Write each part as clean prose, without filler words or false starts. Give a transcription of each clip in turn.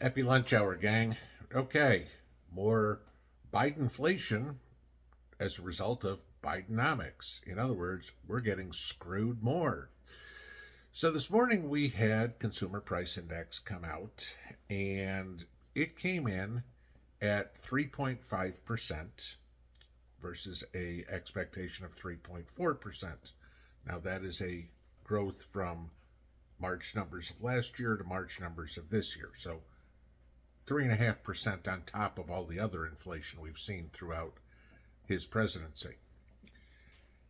Happy lunch hour, gang. Okay, more Bidenflation as a result of Bidenomics. In other words, we're getting screwed more. So this morning we had Consumer Price Index come out, and it came in at 3.5% versus a expectation of 3.4%. Now that is a growth from March numbers of last year to March numbers of this year. So 3.5% on top of all the other inflation we've seen throughout his presidency.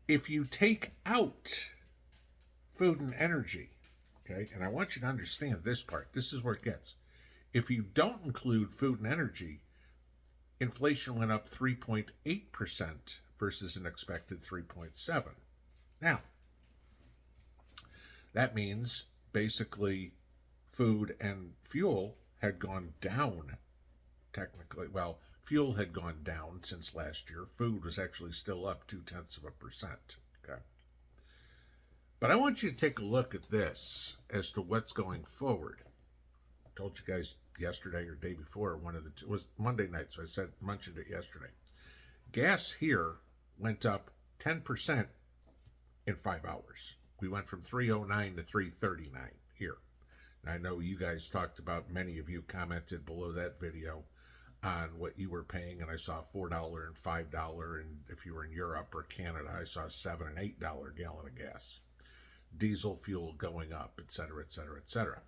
If you take out food and energy, okay, and I want you to understand this part, this is where it gets. If you don't include food and energy, inflation went up 3.8% versus an expected 3.7%. Now, that means basically food and fuel had gone down technically. Well, fuel had gone down since last year. Food was actually still up 0.2%. Okay. But I want you to take a look at this as to what's going forward. I told you guys yesterday or day before, one of the two, it was Monday night, so I mentioned it yesterday. Gas here went up 10% in 5 hours. We went from 309 to 339 here. I know you guys talked about, many of you commented below that video on what you were paying, and I saw $4 and $5, and if you were in Europe or Canada, I saw $7 and $8 gallon of gas. Diesel fuel going up, et cetera, et cetera, et cetera.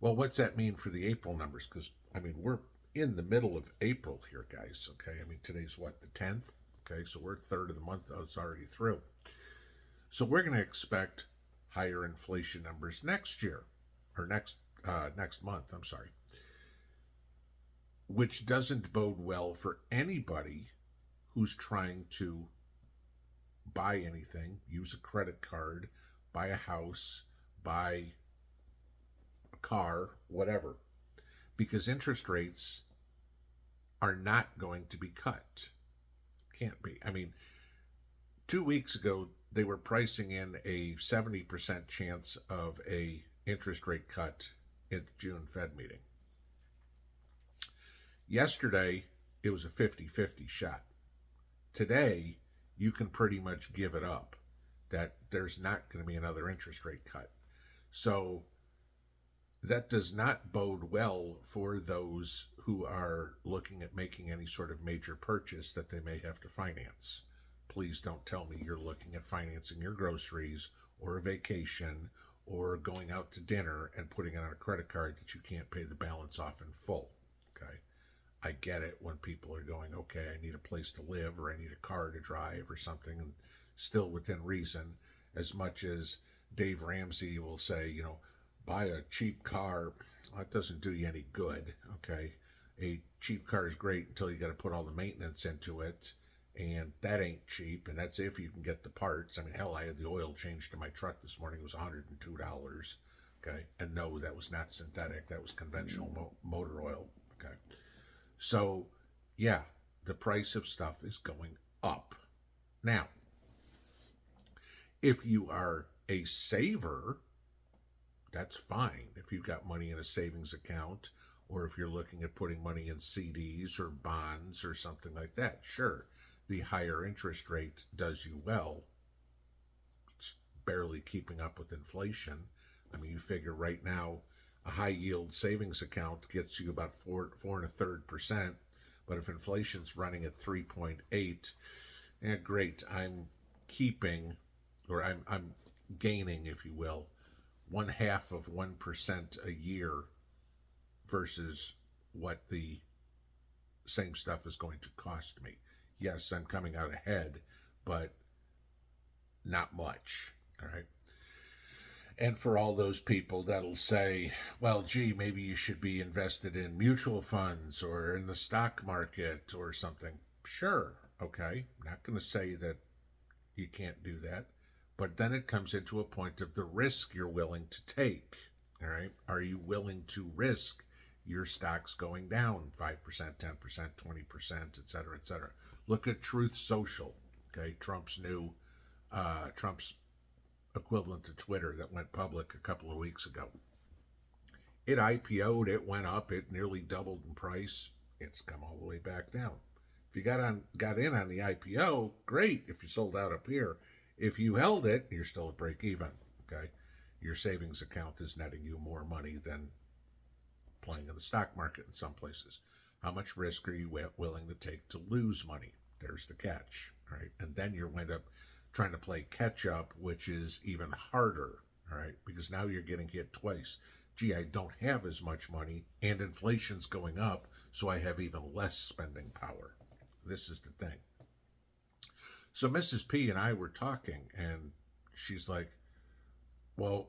Well, what's that mean for the April numbers? Because, I mean, we're in the middle of April here, guys, okay? I mean, today's what, the 10th? Okay, so we're a third of the month, though, it's already through. So we're going to expect higher inflation numbers next year, or next month, I'm sorry, which doesn't bode well for anybody who's trying to buy anything, use a credit card, buy a house, buy a car, whatever, because interest rates are not going to be cut. Can't be. I mean, 2 weeks ago, they were pricing in a 70% chance of a interest rate cut at the June Fed meeting. Yesterday, it was a 50-50 shot. Today, you can pretty much give it up that there's not going to be another interest rate cut. So that does not bode well for those who are looking at making any sort of major purchase that they may have to finance. Please don't tell me you're looking at financing your groceries or a vacation or going out to dinner and putting it on a credit card that you can't pay the balance off in full. Okay. I get it when people are going, okay, I need a place to live, or I need a car to drive or something, and still within reason, as much as Dave Ramsey will say, you know, buy a cheap car. That doesn't do you any good. Okay. A cheap car is great until you got to put all the maintenance into it. And that ain't cheap, and that's if you can get the parts. I mean, hell, I had the oil changed to my truck this morning. It was $102, okay? And no, that was not synthetic. That was conventional motor oil, okay? So, yeah, the price of stuff is going up. Now, if you are a saver, that's fine. If you've got money in a savings account, or if you're looking at putting money in CDs or bonds or something like that, sure. The higher interest rate does you well. It's barely keeping up with inflation. I mean, you figure right now a high yield savings account gets you about 4.33%, but if inflation's running at 3.8, great. I'm keeping, or I'm gaining, if you will, 0.5% a year versus what the same stuff is going to cost me. Yes, I'm coming out ahead, but not much, all right? And for all those people that'll say, well, gee, maybe you should be invested in mutual funds or in the stock market or something. Sure, okay. I'm not going to say that you can't do that, but then it comes into a point of the risk you're willing to take, all right? Are you willing to risk your stocks going down 5%, 10%, 20%, et cetera, et cetera? Look at Truth Social, okay? Trump's equivalent to Twitter that went public a couple of weeks ago. It IPO'd, it went up, it nearly doubled in price. It's come all the way back down. If you got in on the IPO, great. If you sold out up here, if you held it, you're still at break even. Okay, your savings account is netting you more money than playing in the stock market in some places. How much risk are you willing to take to lose money? There's the catch, right? And then you wind up trying to play catch up, which is even harder, all right? Because now you're getting hit twice. Gee, I don't have as much money, and inflation's going up, so I have even less spending power. This is the thing. So Mrs. P and I were talking, and she's like, well,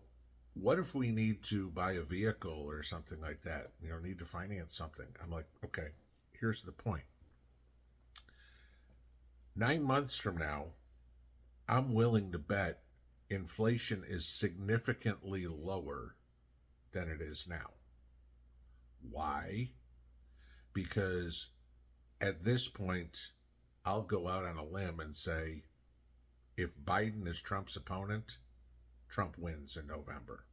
what if we need to buy a vehicle or something like that? Need to finance something. I'm like, okay, here's the point. 9 months from now, I'm willing to bet inflation is significantly lower than it is now. Why? Because at this point, I'll go out on a limb and say, if Biden is Trump's opponent, Trump wins in November.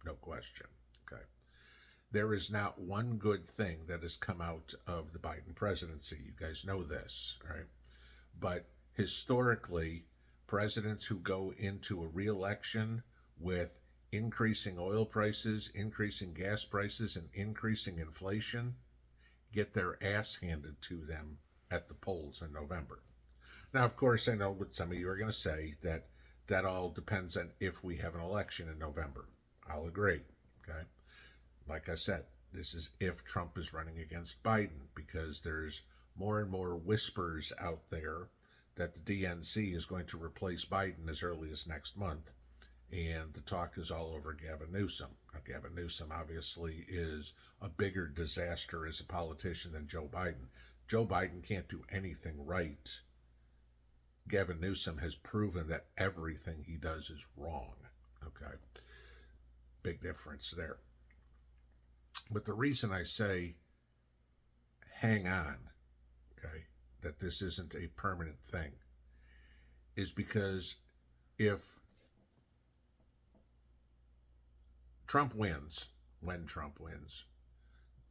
No question. Okay. There is not one good thing that has come out of the Biden presidency. You guys know this, right? But historically, presidents who go into a re-election with increasing oil prices, increasing gas prices, and increasing inflation get their ass handed to them at the polls in November. Now, of course, I know what some of you are going to say, that all depends on if we have an election in November. I'll agree, okay? Like I said, this is if Trump is running against Biden, because there's more and more whispers out there that the DNC is going to replace Biden as early as next month. And the talk is all over Gavin Newsom. Now, Gavin Newsom obviously is a bigger disaster as a politician than Joe Biden. Joe Biden can't do anything right. Gavin Newsom has proven that everything he does is wrong. Okay. Big difference there. But the reason I say hang on, okay, that this isn't a permanent thing, is because if Trump wins, when Trump wins,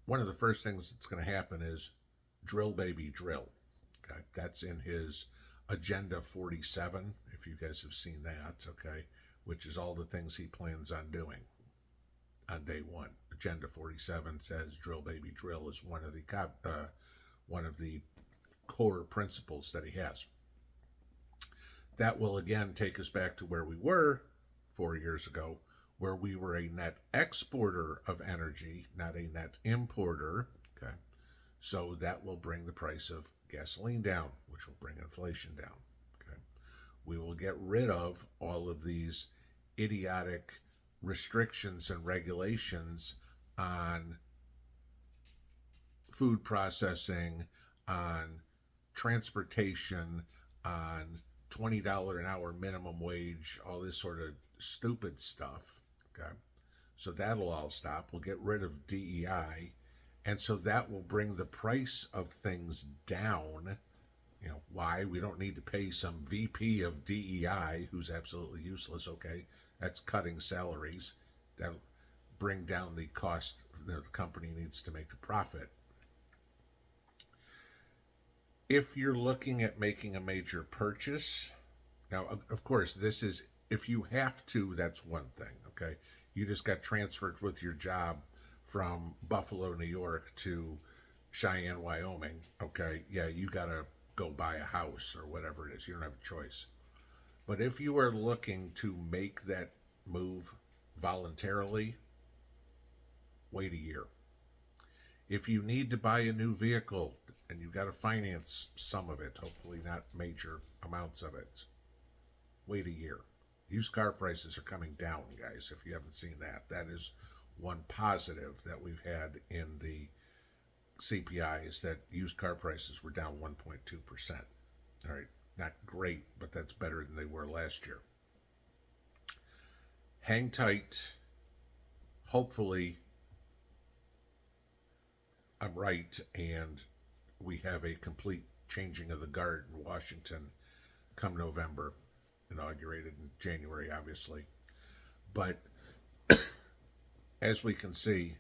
one of the first things that's going to happen is drill, baby, drill. Okay, that's in his Agenda 47, if you guys have seen that, okay, which is all the things he plans on doing on day one. Agenda 47 says drill, baby, drill is one of the core principles that he has. That will again take us back to where we were 4 years ago, where we were a net exporter of energy, not a net importer. Okay, so that will bring the price of gasoline down, which will bring inflation down. Okay, we will get rid of all of these idiotic restrictions and regulations on food processing, on transportation, on $20 an hour minimum wage, all this sort of stupid stuff. Okay, so that'll all stop. We'll get rid of DEI, and so that will bring the price of things down. Why? We don't need to pay some VP of DEI who's absolutely useless. Okay, that's cutting salaries. That'll bring down the cost. The company needs to make a profit. If you're looking at making a major purchase, now, of course, this is, if you have to, that's one thing, okay? You just got transferred with your job from Buffalo, New York to Cheyenne, Wyoming, okay? Yeah, you got to go buy a house or whatever it is. You don't have a choice. But if you are looking to make that move voluntarily, wait a year. If you need to buy a new vehicle and you've got to finance some of it, hopefully not major amounts of it, wait a year. Used car prices are coming down, guys, if you haven't seen that. That is one positive that we've had in the CPI, is that used car prices were down 1.2%. All right, not great, but that's better than they were last year. Hang tight. Hopefully, I'm right, and we have a complete changing of the guard in Washington come November, inaugurated in January, obviously. But as we can see,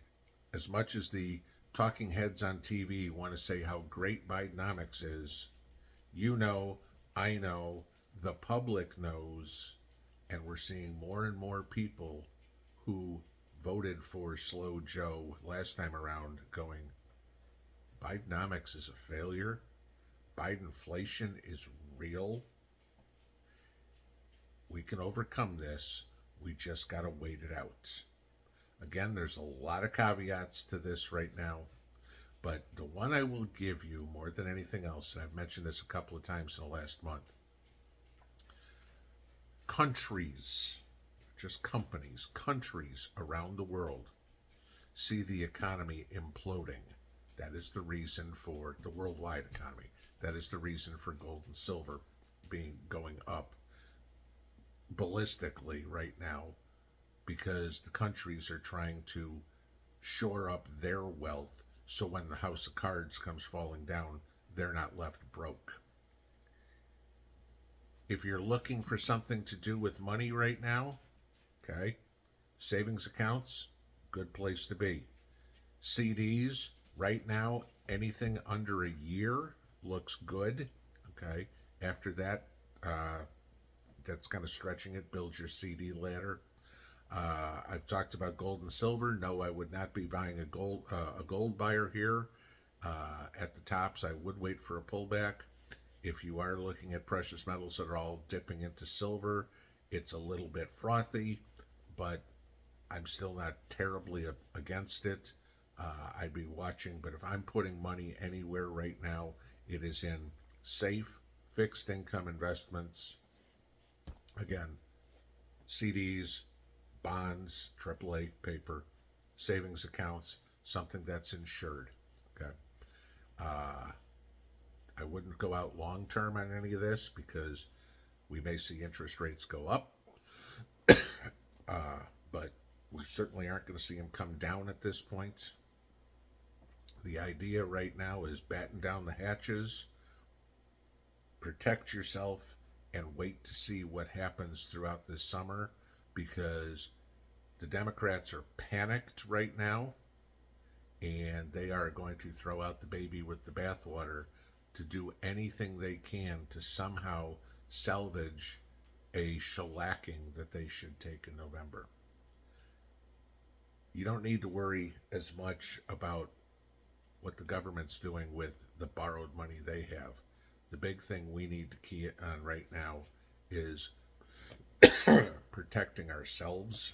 as much as the talking heads on TV want to say how great Bidenomics is, you know, I know, the public knows, and we're seeing more and more people who voted for Slow Joe last time around going, Bidenomics is a failure. Bidenflation is real. We can overcome this. We just got to wait it out. Again, there's a lot of caveats to this right now, but the one I will give you more than anything else, and I've mentioned this a couple of times in the last month, countries, just companies, countries around the world see the economy imploding. That is the reason for the worldwide economy. That is the reason for gold and silver going up ballistically right now, because the countries are trying to shore up their wealth so when the house of cards comes falling down, they're not left broke. If you're looking for something to do with money right now, okay, savings accounts, good place to be. CDs, right now, anything under a year looks good, okay. After that, that's kind of stretching it. Build your CD ladder. I've talked about gold and silver. No, I would not be buying a gold buyer here. At the tops, I would wait for a pullback. If you are looking at precious metals that are all dipping into silver, it's a little bit frothy, but I'm still not terribly against it. I'd be watching, but if I'm putting money anywhere right now, it is in safe, fixed income investments. Again, CDs, bonds, AAA paper, savings accounts, something that's insured. Okay. I wouldn't go out long term on any of this because we may see interest rates go up, but we certainly aren't going to see them come down at this point. The idea right now is batten down the hatches, protect yourself, and wait to see what happens throughout this summer, because the Democrats are panicked right now and they are going to throw out the baby with the bathwater to do anything they can to somehow salvage a shellacking that they should take in November. You don't need to worry as much about what the government's doing with the borrowed money they have. The big thing we need to key on right now is protecting ourselves.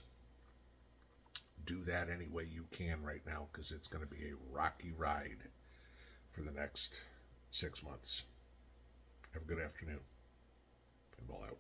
Do that any way you can right now, because it's going to be a rocky ride for the next 6 months. Have a good afternoon. Pinball out.